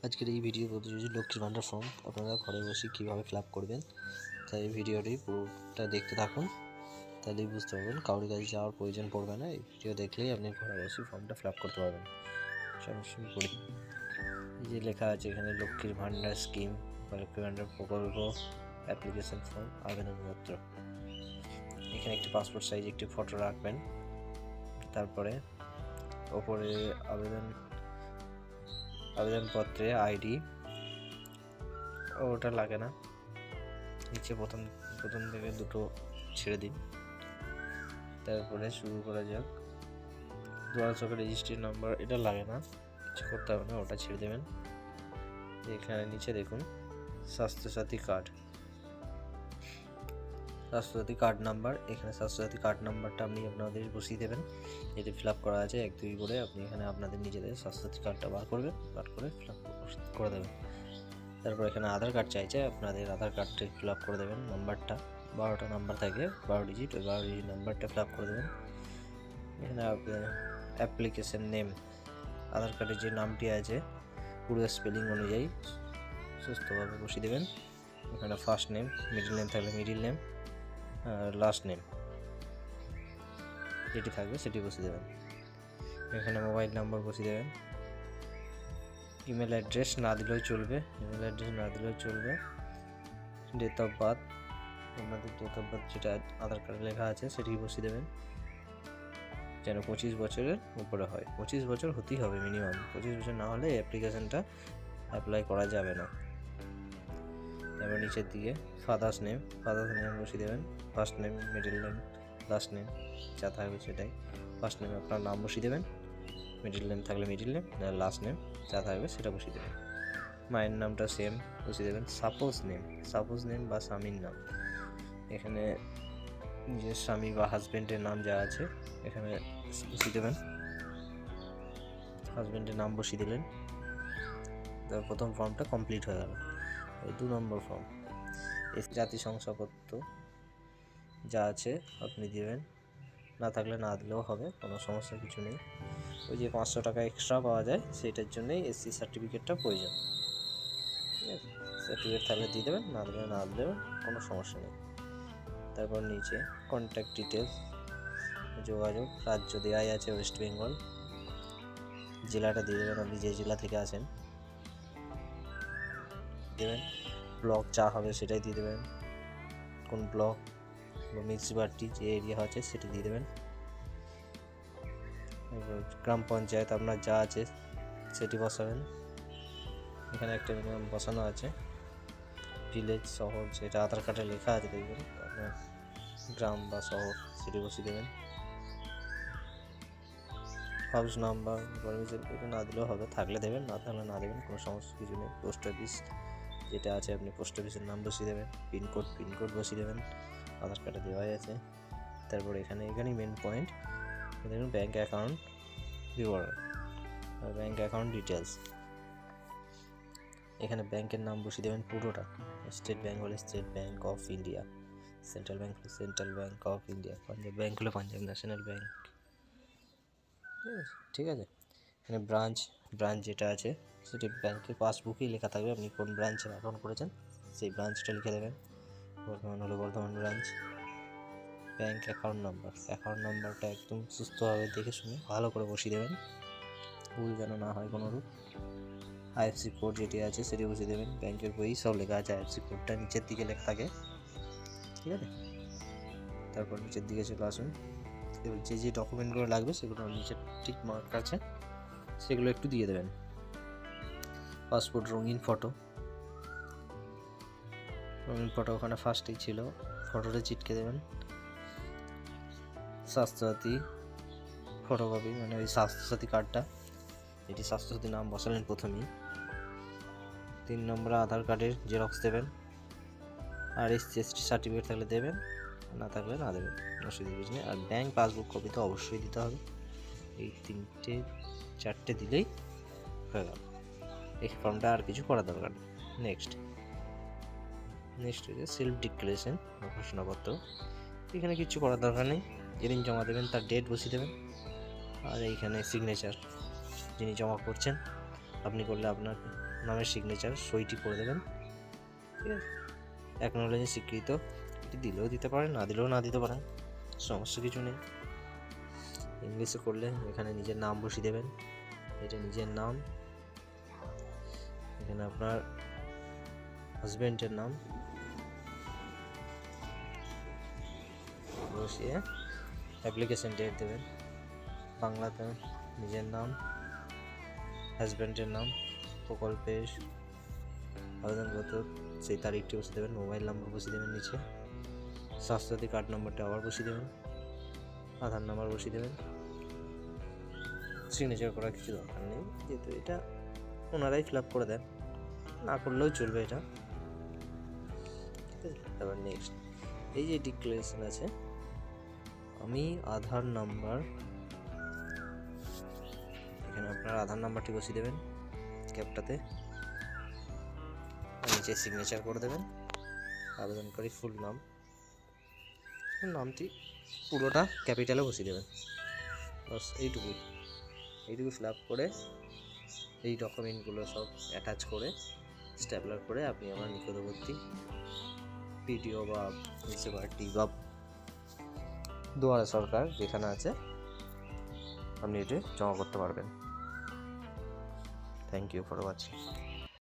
আজকের এই ভিডিও প্রতিযোগী লক্ষ্মীর ভান্ডার ফর্ম আপনারা ঘরে বসে কীভাবে ফিল আপ করবেন, তাই এই ভিডিওটি পুরোটা দেখতে থাকুন, তাহলেই বুঝতে পারবেন। কারোর কাছে যাওয়ার প্রয়োজন পড়বে না, এই ভিডিও দেখলেই আপনি ঘরে বসে ফর্মটা ফিল আপ করতে পারবেন। চলো শুরু করি। এই যে লেখা আছে এখানে লক্ষ্মীর ভান্ডার স্কিম বা লক্ষ্মীর ভান্ডার প্রকল্প অ্যাপ্লিকেশন ফর্ম আবেদনপত্র। এখানে একটি পাসপোর্ট সাইজ একটি ফটো রাখবেন, তারপরে ওপরে আবেদনপত্রে আইডি ওটা লাগে না, নিচে প্রথম থেকে দুটো ছেড়ে দিন। তারপরে শুরু করা যাক। 2000 রেজিস্ট্রি নাম্বার এটা লাগে না, কিছু করতে হবে না, ওটা ছেড়ে দেবেন। এখানে নিচে দেখুন স্বাস্থ্যসাথী কার্ড নাম্বার, এখানে স্বাস্থ্যসাথী কার্ড নাম্বারটা আপনি আপনাদের বসিয়ে দেবেন। এটি ফিল আপ করা আছে 1-2 করে, আপনি এখানে আপনাদের নিজেদের স্বাস্থ্যসাথী কার্ডটা বার করে ফিল আপ করে দেবেন। তারপর এখানে আধার কার্ড চাইছে, আপনাদের আধার কার্ডটা ফিল আপ করে দেবেন। নাম্বারটা 12টা নাম্বার থাকে, 12 ডিজিট, ওই 12 ডিজিট নাম্বারটা ফিল আপ করে দেবেন। এখানে অ্যাপ্লিকেশন নেম, আধার কার্ডের যে নামটি আছে পুরো স্পেলিং অনুযায়ী সুস্থভাবে বসিয়ে দেবেন। এখানে ফার্স্ট নেম, মিডল নেম থাকলে মিডল নেম, আর লাস্ট নেম যেটি থাকবে সেটি বসিয়ে দেবেন। এখানে মোবাইল নাম্বার বসিয়ে দেবেন। ইমেল অ্যাড্রেস না দিলেও চলবে, ডেট অফ বার্থ, আপনাদের ডেট অফ বার্থ যেটা আধার কার্ডে লেখা আছে সেটি বসিয়ে দেবেন, যেন 25 বছরের উপরে হয়। 25 বছর হতেই হবে মিনিমাম, 25 বছর না হলে অ্যাপ্লিকেশনটা অ্যাপ্লাই করা যাবে না। তারপর নিচের দিকে ফাদার্স নেম বসিয়ে দেবেন। First name, middle name, last name যা থাকবে সেটাই। ফার্স্ট নেমে আপনার নাম বসিয়ে দেবেন, মিডল নেম থাকলে মিডল নেম, লাস্ট নেম যা থাকবে সেটা বসিয়ে দেবেন। মায়ের নামটা সেম বসিয়ে দেবেন। সাপোজ নেম বা স্বামীর নাম, এখানে নিজের স্বামী বা হাজব্যান্ডের নাম যা আছে এখানে বসিয়ে দেবেন। হাজব্যান্ডের নাম বসিয়ে দিলেন। তার প্রথম ফর্মটা কমপ্লিট হয়ে গেল। 2 নম্বর ফর্ম, জাতি শংসাপত্র যা আছে আপনি দেবেন, না থাকলে না দিলেও হবে, কোনো সমস্যা কিছু নেই। ওই যে 500 টাকা এক্সট্রা পাওয়া যায় সেটার জন্যই এসসি সার্টিফিকেটটা প্রয়োজন, ঠিক আছে? সার্টিফিকেট থাকলে দিয়ে দেবেন, না দিলেও কোনো সমস্যা নেই। তারপর নিচে কন্ট্যাক্ট ডিটেলস, যোগাযোগ, রাজ্য দেওয়াই আছে ওয়েস্ট বেঙ্গল, জেলাটা দিয়ে দেবেন, আপনি যে জেলা থেকে আসেন দেবেন। ব্লক যা হবে সেটাই দিয়ে দেবেন, কোন ব্লক বা মিউনিসিপ্যালিটি যে এরিয়া আছে সেটা দিয়ে দেবেন। গ্রাম পঞ্চায়েত আপনার যা আছে সেটি বসাবেন, এখানে একটা মিনিমাম বসানো আছে। ভিলেজ, শহর যেটা আধার কার্ডে লেখা আছে দেখবেন আপনার গ্রাম বা শহর সেটি বসিয়ে দেবেন। হাউস নাম্বার, এটা না দিলেও হবে, থাকলে দেবেন, না থাকলে না দেবেন, কোনো সমস্যা কিছু নেই। পোস্ট অফিস যেটা আছে আপনি পোস্ট অফিসের নাম বসিয়ে দেবেন। পিনকোড বসিয়ে দেবেন, আধার কার্ডে দেওয়াই আছে। তারপর এখানেই মেন পয়েন্ট, দেখুন ব্যাঙ্ক অ্যাকাউন্ট বিবরণ, ব্যাঙ্ক অ্যাকাউন্ট ডিটেলস। এখানে ব্যাংকের নাম বসিয়ে দেবেন পুরোটা। স্টেট ব্যাঙ্ক হলে state bank of India, central bank হলে central bank of India, Punjab bank হলে পাঞ্জাব ন্যাশনাল ব্যাঙ্ক, ঠিক আছে? এখানে ব্রাঞ্চ যেটা আছে সেটি ব্যাংকের পাসবুকেই লেখা থাকবে, আপনি কোন ব্রাঞ্চে অ্যাকাউন্ট করেছেন সেই ব্রাঞ্চটা লিখে দেবেন। বর্ধমান হলে বর্ধমান ব্রাঞ্চ। ব্যাঙ্ক অ্যাকাউন্ট নাম্বারটা একদম সুস্থভাবে দেখে শুনে ভালো করে বসিয়ে দেবেন, ভুল যেন না হয় কোনো রূপ। আইএফসি কোড যেটি আছে সেটি বসিয়ে দেবেন, ব্যাংকের বই সব লেখা আছে, আইএফসি কোডটা নিচের দিকে লেখা থাকে, ঠিক আছে? তারপর নিচের দিকে চলে আসুন, এবার যে ডকুমেন্টগুলো লাগবে সেগুলো নিচে ঠিক মার্ক আছে সেগুলো একটু দিয়ে দেবেন। পাসপোর্ট রঙিন ফটো ওখানে ফার্স্টেই ছিল, ফটোটা চিটকে দেবেন। স্বাস্থ্যসাথী ফটোকপি, মানে ওই স্বাস্থ্যসাথী কার্ডটা, এটি স্বাস্থ্যসাথী নাম বসালেন প্রথমেই। 3 নম্বরে আধার কার্ডের জেরক্স দেবেন, আর এসসি সার্টিফিকেট থাকলে দেবেন, না থাকলে না দেবেন, অসুবিধা কিছু নেই। আর ব্যাঙ্ক পাসবুক কপি তো অবশ্যই দিতে হবে, এই 4টে দিলেই হয়ে গেল। এই ফর্মটা আর কিছু করার দরকার নেই। নেক্সট হচ্ছে সেলফ ডিক্লারেশন ঘোষণাপত্র, এখানে কিছু করার দরকার নেই, যেদিন জমা দেবেন তার ডেট বসিয়ে দেবেন, আর এইখানে সিগনেচার যিনি জমা করছেন আপনি করলে আপনার নামের সিগনেচার সইটি করে দেবেন, ঠিক আছে। অ্যাকনোলেজে স্বীকৃত, এটি দিলেও দিতে পারেন, না দিলেও না দিতে পারেন, সমস্যা কিছু নেই। ইংলিশে করলে এখানে নিজের নাম বসিয়ে দেবেন, এটা নিজের নাম, এখানে আপনার হাজব্যান্ডের নাম বসিয়ে অ্যাপ্লিকেশন ডেট দেবেন, বাংলাতে নিজের নাম, হাজব্যান্ডের নাম, প্রকল্পের আবেদনপত্র সেই তারিখটি বসিয়ে দেবেন, মোবাইল নাম্বার বসিয়ে দেবেন নিচে, স্বাস্থ্যসাথী কার্ড নম্বরটা আবার বসিয়ে দেবেন, আধার নাম্বার বসিয়ে দেবেন। সিগনেচার করার কিছু দরকার নেই, যেহেতু এটা ওনারাই ফিল আপ করে দেন, না করলেও চলবে এটা, ঠিক আছে। তারপর নেক্সট এই যে ডিক্লারেশন আছে, আমি আধার নাম্বার, এখানে আপনার আধার নাম্বারটি বসিয়ে দেবেন ক্যাপটাতে, নিচে সিগনেচার করে দেবেন, আবেদনকারী ফুল নামটি পুরোটা ক্যাপিটালে বসিয়ে দেবেন, বাস এইটুকুই ফিল আপ করে এই ডকুমেন্টগুলো সব অ্যাটাচ করে স্ট্যাপলার করে আপনি আমার নিকটবর্তী পিডিও বা মিউনিসিপ্যালিটি বা দুয়ারে সরকার যেখানে আছে আপনি এটা জমা করতে পারবেন। Thank you for watching.